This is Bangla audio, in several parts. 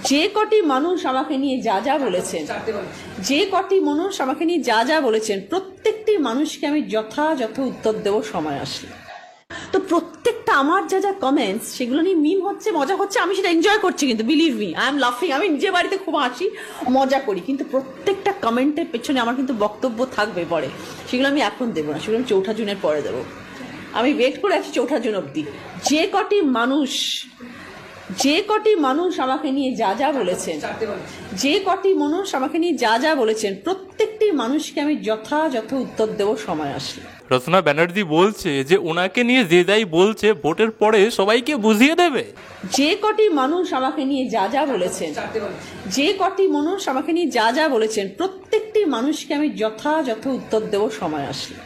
যে কটি মানুষ আমাকে নিয়ে যা যা বলেছেন, প্রত্যেকটি মানুষকে আমি যথাযথ উত্তর দেব সময় আসলে। তো প্রত্যেকটা আমার যা যা কমেন্টস সেগুলো নিয়ে মিম হচ্ছে, মজা হচ্ছে, আমি সেটা এনজয় করছি, কিন্তু বিলিভ মি আই এম লাফিং। আমি নিজের বাড়িতে খুব হাসি মজা করি, কিন্তু প্রত্যেকটা কমেন্টের পেছনে আমার কিন্তু বক্তব্য থাকবে পরে। সেগুলো আমি এখন দেবো না, সেগুলো আমি 4 জুনের পরে দেবো। আমি ওয়েট করে আছি 4 জুন অব্দি। যে কটি মানুষ আমাকে নিয়ে যা যা বলেছেন, প্রত্যেকটি মানুষকে আমি যথাযথ উত্তর দেব সময় আসলে। রচনা ব্যানার্জি বলছে যে ওনাকে নিয়ে যে যাই বলছে ভোটের পরে সবাইকে বুঝিয়ে দেবে। যে কটি মানুষ আমাকে নিয়ে যা যা বলেছেন, প্রত্যেকটি মানুষকে আমি যথাযথ উত্তর দেব সময় আসলে।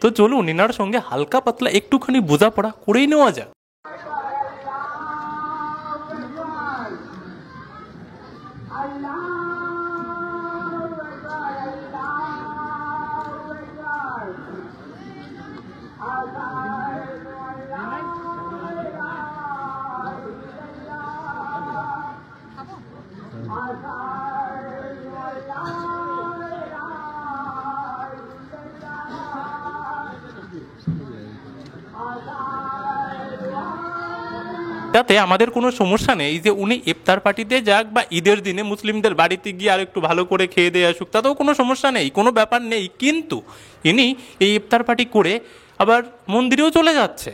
তো চলুন ইনার সঙ্গে হালকা পাতলা একটুখানি বোঝাপড়া করেই নেওয়া যাক। তাতে আমাদের কোনো সমস্যা নেই যে উনি ইফতার পার্টিতে যাক বা ঈদের দিনে মুসলিমদের বাড়িতে গিয়ে আর একটু ভালো করে খেয়ে দিয়ে আসুক, তাতেও কোনো সমস্যা নেই, কোনো ব্যাপার নেই। কিন্তু ইনি এই ইফতার পার্টি করে আবার মন্দিরেও চলে যাচ্ছে।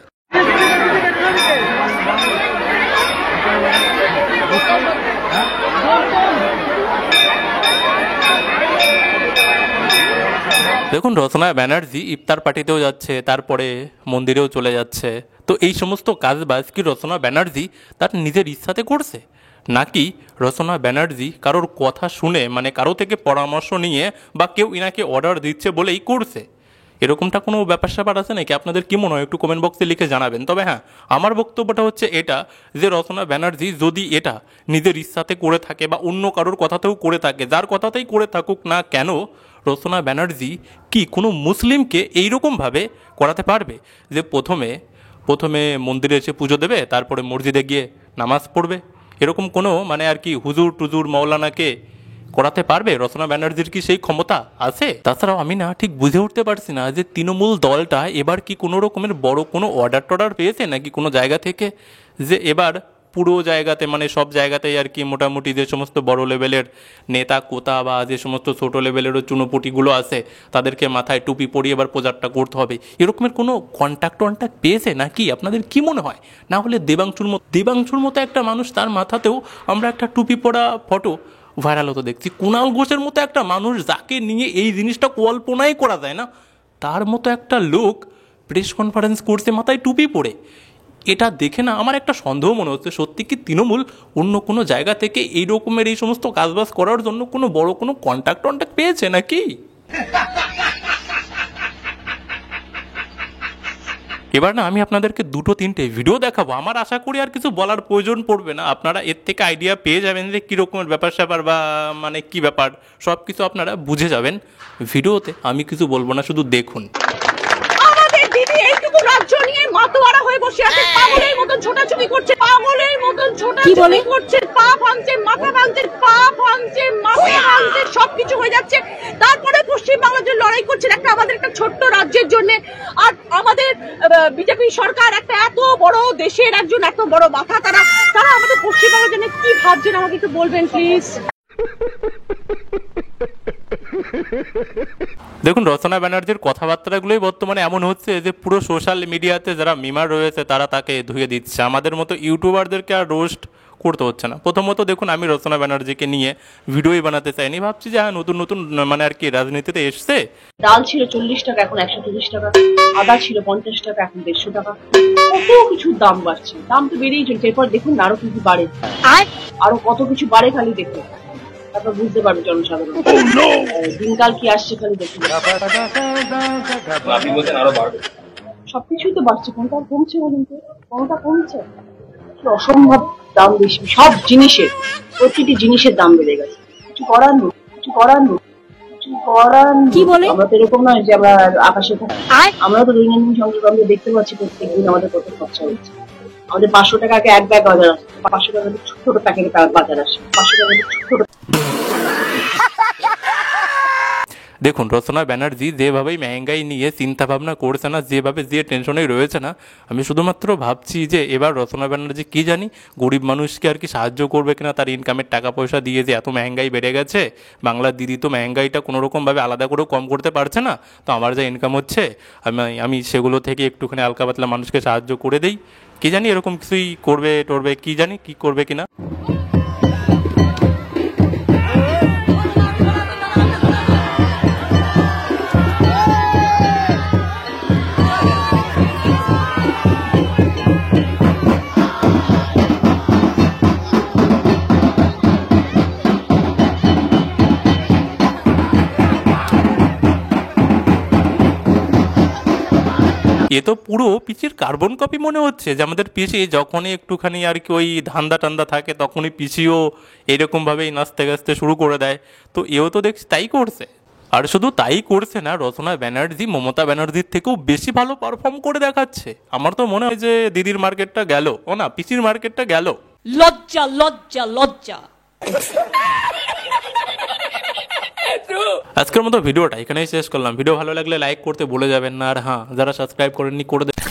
দেখুন, রচনা ব্যানার্জি ইফতার পার্টিতেও যাচ্ছে, তারপরে মন্দিরেও চলে যাচ্ছে। তো এই সমস্ত কাজবাজ কি রচনা ব্যানার্জি তার নিজের ইচ্ছাতে করছে, নাকি রচনা ব্যানার্জি কারোর কথা শুনে, মানে কারো থেকে পরামর্শ নিয়ে বা কেউ ইনাকে অর্ডার দিচ্ছে বলেই করছে? এরকমটা কোনো ব্যাপার স্যাপার আছে নাকি? আপনাদের কি মনে হয় একটু কমেন্ট বক্সে লিখে জানাবেন। তবে হ্যাঁ, আমার বক্তব্যটা হচ্ছে এটা যে রচনা ব্যানার্জি যদি এটা নিজের ইচ্ছাতে করে থাকে বা অন্য কারোর কথাতেও করে থাকে, যার কথাতেই করে থাকুক না কেন, রচনা ব্যানার্জি কি কোনো মুসলিমকে এইরকমভাবে করাতে পারবে যে প্রথমে মন্দিরে এসে পুজো দেবে, তারপরে মসজিদে গিয়ে নামাজ পড়বে? এরকম কোনো মানে আর কি হুজুর টুজুর মৌলানাকে করাতে পারবে? রচনা ব্যানার্জির কি সেই ক্ষমতা আছে? তাছাড়াও আমি না ঠিক বুঝে উঠতে পারছি না যে তৃণমূল দলটা এবার কি কোনো রকমের বড় কোনো অর্ডার পেয়েছে নাকি কোনো জায়গা থেকে, যে এবার পুরো জায়গাতে মানে সব জায়গাতেই আর কি মোটামুটি যে সমস্ত বড় লেভেলের নেতা কোতা বা যে সমস্ত ছোট লেভেলেরও চুনোপুটিগুলো আছে তাদেরকে মাথায় টুপি পরিয়ে এবার প্রচারটা করতে হবে, এরকমের কোনো কন্ট্যাক্ট পেয়েছে নাকি? আপনাদের কি মনে হয়? না হলে দেবাংশুর মতো একটা মানুষ, তার মাথাতেও আমরা একটা টুপি পরা ফটো ভাইরাল হতো দেখছি। কুণাল ঘোষের মতো একটা মানুষ, যাকে নিয়ে এই জিনিসটা কল্পনাই করা যায় না, তার মতো একটা লোক প্রেস কনফারেন্স করছে মাথায় টুপি পরে। এটা দেখে না আমার একটা সন্দেহ মনে হচ্ছে, সত্যি কি তৃণমূল অন্য কোনো জায়গা থেকে এই রকমের এই সমস্ত কাজবাজ করার জন্য কোনো বড় কোনো কন্ট্যাক্ট পেয়েছে নাকি? এবার না আমি আপনাদেরকে 2-3টে ভিডিও দেখাবো। আমার আশা করি আর কিছু বলার প্রয়োজন পড়বে না, আপনারা এর থেকে আইডিয়া পেয়ে যাবেন যে কী রকমের ব্যাপার স্যাপার বা মানে কী ব্যাপার, সব কিছু আপনারা বুঝে যাবেন ভিডিওতে। আমি কিছু বলবো না, শুধু দেখুন। দিদি এইটুকু রাজ্য নিয়ে মাতোয়ারা হয়ে বসে আছে, পাগলের মতন ছোটাছুটি করছে, পা ভাঙছে, মাথা ভাঙছে, সবকিছু হয়ে যাচ্ছে। তারপরে পশ্চিমবাংলার জন্য লড়াই করছেন আমাদের একটা ছোট্ট রাজ্যের জন্য। আর আমাদের বিজেপি সরকার একটা এত বড় দেশের একজন এত বড় মাথা, তারা আমাদের পশ্চিমবাংলার জন্য কি ভাবছেন আমাকে একটু বলবেন প্লিজ। দেখুন, রচনা ব্যানার্জির কথাবার্তাগুলোই বর্তমানে এমন হচ্ছে যে পুরো সোশ্যাল মিডিয়াতে যারা মিমার রয়েছে তারা তাকে ধুয়ে দিচ্ছে। আমাদের মতো ইউটিউবারদেরকে আর রোস্ট করতে হচ্ছে না। প্রথমত দেখুন, আমি রচনা ব্যানার্জিকে নিয়ে ভিডিওই বানাতে চাইনি, ভাবছি যে হ্যাঁ নতুন মানে আর কি রাজনীতিতে এসছে। ডাল ছিল 40 টাকা, এখন 130 টাকা। আদা ছিল 50 টাকা, এখন 150 টাকা। কত কিছুর দাম বাড়ছে, দাম তো বেড়েই চলছে। এরপর দেখুন আরো কিছু বাড়ে, আরো কত কিছু বাড়ে, খালি দেখুন, তারপর বুঝতে পারবে জনসাধারণ দিনকাল কি আসছে, খালি দেখুন। সবকিছুই তো বাড়ছে, কোনটা কমছে বলুন তো? কোনটা কমছে? অসম্ভব দাম বেশি, সব জিনিসের, প্রতিটি জিনিসের দাম বেড়ে গেছে। কিছু করার নেই। কি বলে? আমরা তো এরকম নয় যে আমরা আকাশে থাকি, আমরা তো দৈনন্দিন সংযোগ আমরা দেখতে পাচ্ছি প্রত্যেকদিন আমাদের কত খরচা হচ্ছে। আমাদের 500 টাকা আগে এক ব্যাগ বাজার আসে, 500 টাকা ছোট ছোট প্যাকেটে বাজার আসে, 500 টাকা ছোট। দেখুন রচনা ব্যানার্জি যেভাবেই মেহেঙ্গাই নিয়ে চিন্তা ভাবনা করছে না, যেভাবে যে টেনশনে রয়েছে না, আমি শুধুমাত্র ভাবছি যে এবার রচনা ব্যানার্জি কি জানি গরিব মানুষকে আর কি সাহায্য করবে কিনা, তার ইনকামের টাকা পয়সা দিয়ে যে এত মেহেঙ্গাই বেড়ে গেছে, বাংলার দিদি তো মেহেঙ্গাইটা কোনো রকমভাবে আলাদা করেও কম করতে পারছে না, তো আমার যা ইনকাম হচ্ছে আমি সেগুলো থেকে একটুখানি হালকা পাতলা মানুষকে সাহায্য করে দেই, কি জানি এরকম কিছুই করবে টরবে, কি জানি কি করবে কিনা। এ তো পুরো পিসির কার্বন কপি মনে হচ্ছে, যে আমাদের পিসি যখনই একটুখানি আর কি ওই ধান্দা টান্দা থাকে তখনই পিসিও এরকমভাবেই নাচতে গাছতে শুরু করে দেয়, তো এও তো দেখছি তাই করছে। আর শুধু তাই করছে না, রচনা ব্যানার্জি মমতা ব্যানার্জির থেকেও বেশি ভালো পারফর্ম করে দেখাচ্ছে। আমার তো মনে হয় যে দিদির মার্কেটটা গেল, ও না পিসির মার্কেটটা গেল। লজ্জা লজ্জা লজ্জা। আজকের মতো ভিডিওটা এখানেই শেষ করলাম। ভিডিও ভালো লাগলে লাইক করতে ভুলে যাবেন না, আর হ্যাঁ যারা সাবস্ক্রাইব করেননি করে দেবেন।